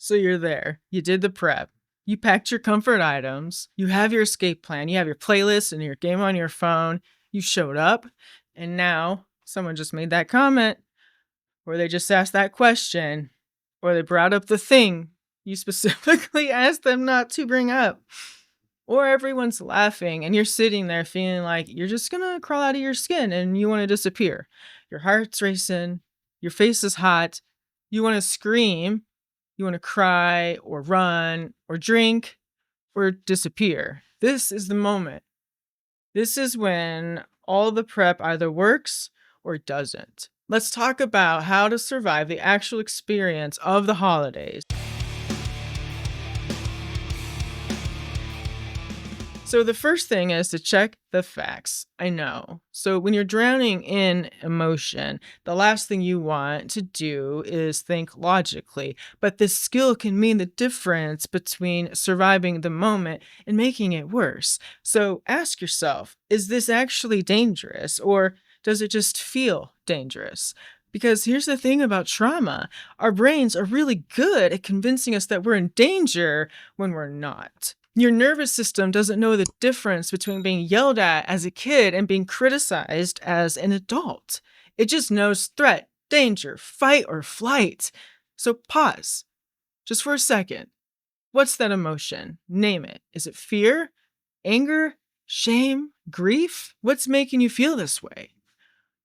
So you're there. You did the prep. You packed your comfort items. You have your escape plan. You have your playlist and your game on your phone. You showed up. And now someone just made that comment, or they just asked that question, or they brought up the thing you specifically asked them not to bring up. Or everyone's laughing and you're sitting there feeling like you're just gonna crawl out of your skin and you wanna disappear. Your heart's racing, your face is hot, you wanna scream, you wanna cry or run or drink or disappear. This is the moment. This is when all the prep either works or doesn't. Let's talk about how to survive the actual experience of the holidays. So the first thing is to check the facts. I know. So when you're drowning in emotion, the last thing you want to do is think logically. But this skill can mean the difference between surviving the moment and making it worse. So ask yourself, is this actually dangerous or does it just feel dangerous? Because here's the thing about trauma, our brains are really good at convincing us that we're in danger when we're not. Your nervous system doesn't know the difference between being yelled at as a kid and being criticized as an adult. It just knows threat, danger, fight, or flight. So pause just for a second. What's that emotion? Name it. Is it fear, anger, shame, grief? What's making you feel this way?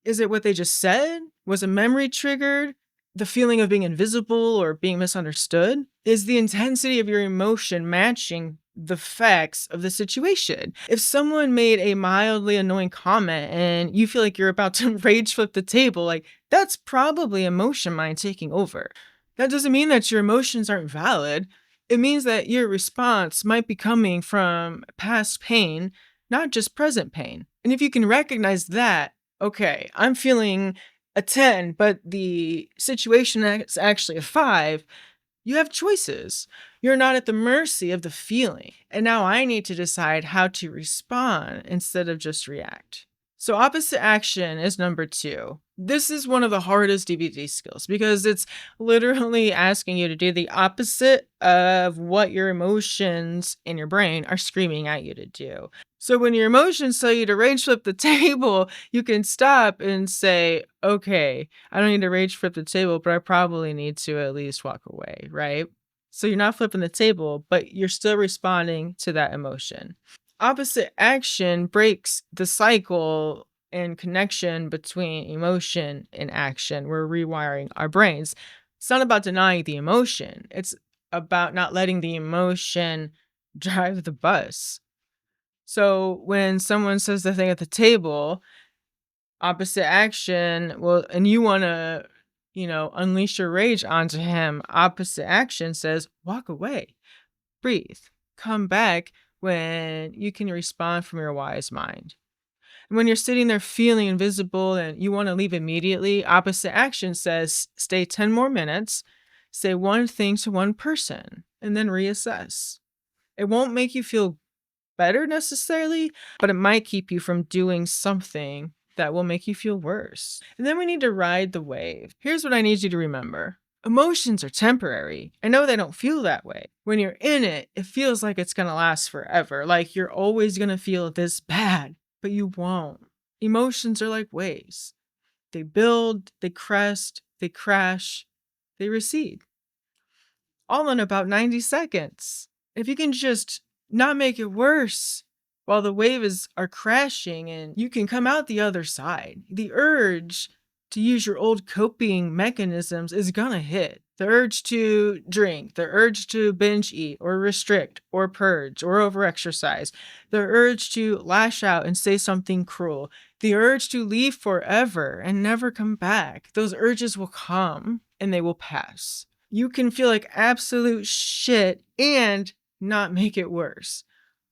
Is it what they just said? Was a memory triggered? The feeling of being invisible or being misunderstood? Is the intensity of your emotion matching the facts of the situation? If someone made a mildly annoying comment and you feel like you're about to rage flip the table, like that's probably emotion mind taking over. That doesn't mean that your emotions aren't valid. It means that your response might be coming from past pain, not just present pain. And if you can recognize that, okay, I'm feeling a 10, but the situation is actually a 5, you have choices. You're not at the mercy of the feeling. And now I need to decide how to respond instead of just react. So opposite action is number 2. This is one of the hardest DBT skills because it's literally asking you to do the opposite of what your emotions in your brain are screaming at you to do. So when your emotions tell you to rage flip the table, you can stop and say, okay, I don't need to rage flip the table, but I probably need to at least walk away, right? So you're not flipping the table, but you're still responding to that emotion. Opposite action breaks the cycle and connection between emotion and action. We're rewiring our brains. It's not about denying the emotion. It's about not letting the emotion drive the bus. So when someone says the thing at the table, opposite action, well, and you want to, unleash your rage onto him, opposite action says, walk away, breathe, come back when you can respond from your wise mind. And when you're sitting there feeling invisible and you want to leave immediately, opposite action says, stay 10 more minutes, say one thing to one person, and then reassess. It won't make you feel better necessarily, but it might keep you from doing something that will make you feel worse. And then we need to ride the wave. Here's what I need you to remember. Emotions are temporary. I know they don't feel that way. When you're in it, it feels like it's going to last forever. Like you're always going to feel this bad, but you won't. Emotions are like waves. They build, they crest, they crash, they recede. All in about 90 seconds. If you can just not make it worse while the waves are crashing and you can come out the other side, the urge to use your old coping mechanisms is gonna hit. The urge to drink, the urge to binge eat or restrict or purge or overexercise, the urge to lash out and say something cruel, the urge to leave forever and never come back. Those urges will come and they will pass. You can feel like absolute shit and not make it worse.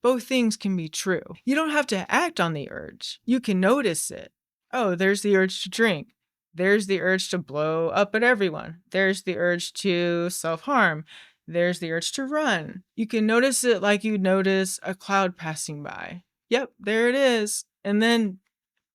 Both things can be true. You don't have to act on the urge. You can notice it. Oh, there's the urge to drink. There's the urge to blow up at everyone. There's the urge to self-harm. There's the urge to run. You can notice it like you'd notice a cloud passing by. Yep, there it is. And then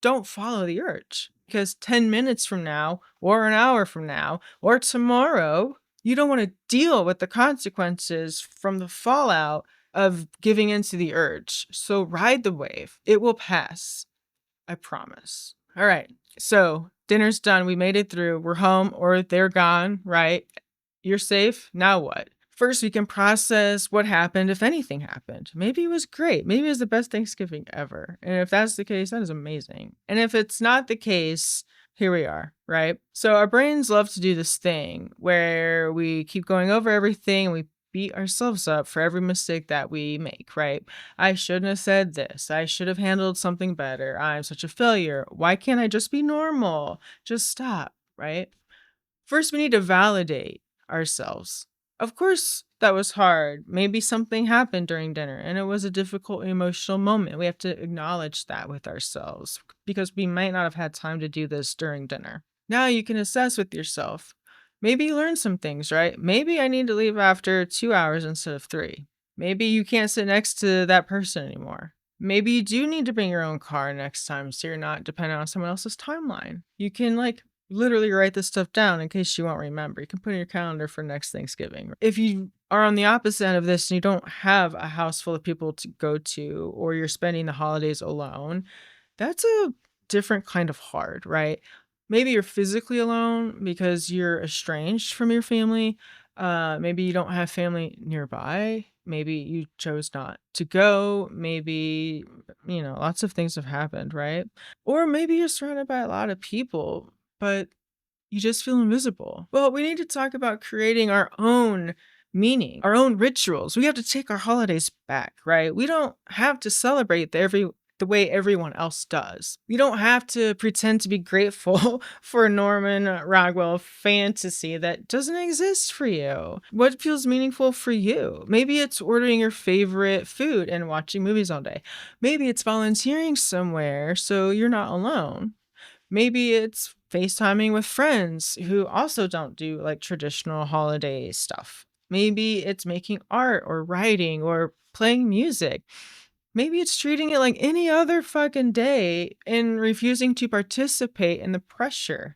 don't follow the urge because 10 minutes from now or an hour from now or tomorrow, You don't want to deal with the consequences from the fallout of giving into the urge. So ride the wave. It will pass. I promise. All right. So dinner's done. We made it through. We're home or they're gone, right? You're safe. Now what? First, we can process what happened, if anything happened. Maybe it was great. Maybe it was the best Thanksgiving ever. And if that's the case, that is amazing. And if it's not the case, here we are, right? So our brains love to do this thing where we keep going over everything and we beat ourselves up for every mistake that we make, right? I shouldn't have said this. I should have handled something better. I'm such a failure. Why can't I just be normal? Just stop, right? First, we need to validate ourselves. Of course, that was hard. Maybe something happened during dinner and it was a difficult emotional moment. We have to acknowledge that with ourselves because we might not have had time to do this during dinner. Now you can assess with yourself. Maybe you learned some things, right? Maybe I need to leave after 2 hours instead of three. Maybe you can't sit next to that person anymore. Maybe you do need to bring your own car next time so you're not dependent on someone else's timeline. You can literally write this stuff down in case you won't remember. You can put in your calendar for next Thanksgiving. If you are on the opposite end of this and you don't have a house full of people to go to, or you're spending the holidays alone, that's a different kind of hard, right? Maybe you're physically alone because you're estranged from your family. Maybe you don't have family nearby. Maybe you chose not to go. Maybe, lots of things have happened, right? Or maybe you're surrounded by a lot of people, but you just feel invisible. Well, we need to talk about creating our own meaning, our own rituals. We have to take our holidays back, right? We don't have to celebrate the way everyone else does. You don't have to pretend to be grateful for Norman Rockwell fantasy that doesn't exist for you. What feels meaningful for you? Maybe it's ordering your favorite food and watching movies all day. Maybe it's volunteering somewhere so you're not alone. Maybe it's FaceTiming with friends who also don't do traditional holiday stuff. Maybe it's making art or writing or playing music. Maybe it's treating it like any other fucking day and refusing to participate in the pressure.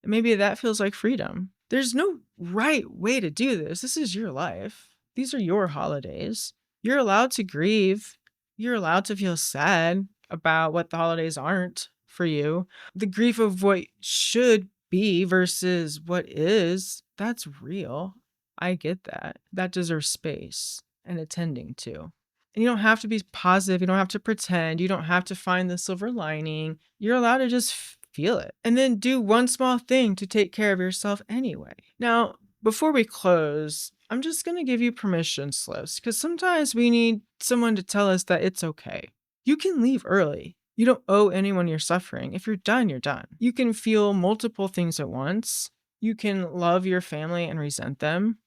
And maybe that feels like freedom. There's no right way to do this. This is your life. These are your holidays. You're allowed to grieve. You're allowed to feel sad about what the holidays aren't for you. The grief of what should be versus what is, that's real. I get that. That deserves space and attending to. And you don't have to be positive. You don't have to pretend. You don't have to find the silver lining. You're allowed to just feel it. And then do one small thing to take care of yourself anyway. Now, before we close, I'm just going to give you permission slips because sometimes we need someone to tell us that it's okay. You can leave early. You don't owe anyone your suffering. If you're done, you're done. You can feel multiple things at once. You can love your family and resent them.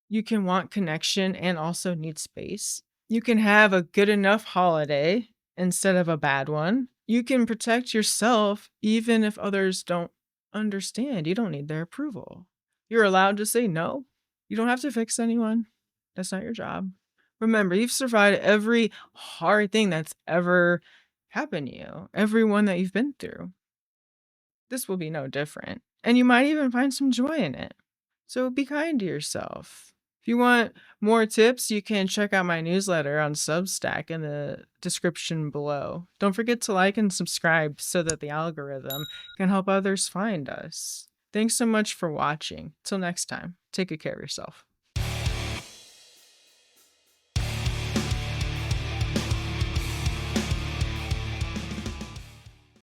You can want connection and also need space. You can have a good enough holiday instead of a bad one. You can protect yourself even if others don't understand. You don't need their approval. You're allowed to say no. You don't have to fix anyone. That's not your job. Remember, you've survived every hard thing that's ever happened to you, every one that you've been through. This will be no different. And you might even find some joy in it. So be kind to yourself. If you want more tips, you can check out my newsletter on Substack in the description below. Don't forget to like and subscribe so that the algorithm can help others find us. Thanks so much for watching. Till next time, take good care of yourself.